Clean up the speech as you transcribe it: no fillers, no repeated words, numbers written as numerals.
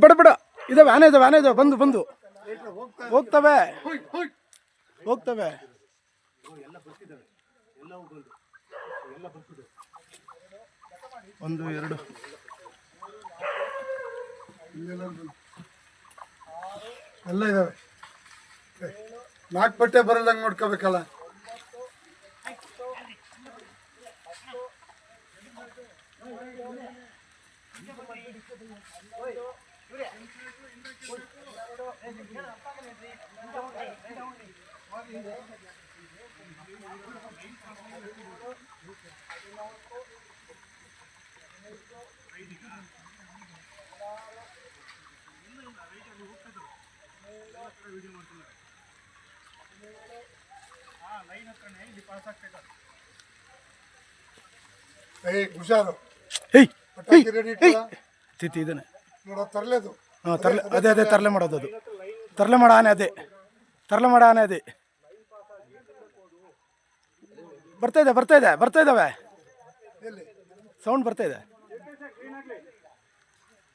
ಬಿಡ ಬಿಡ ಇದಾವೆ ಆನೆ ಇದಾವೆ ಬಂದು ಹೋಗ್ತವೆ 1 2 ಎಲ್ಲ ಇದಾವೆ. 4 ಪಟ್ಟೆ ಬರಲ್ಲಂಗೆ ನೋಡ್ಕೋಬೇಕಲ್ಲ. ಹುಷಾರು ಇದ್ದಾನೆ ತರಲೇದು. ಅದೇ ತರಲೆ ಮಾಡೋದು, ಅದು ತರಲೆ ಮಾಡೋ ಆನೆ, ಅದೇ ಬರ್ತಾ ಇದ್ದಾವೆ, ಸೌಂಡ್ ಬರ್ತಾ ಇದೆ.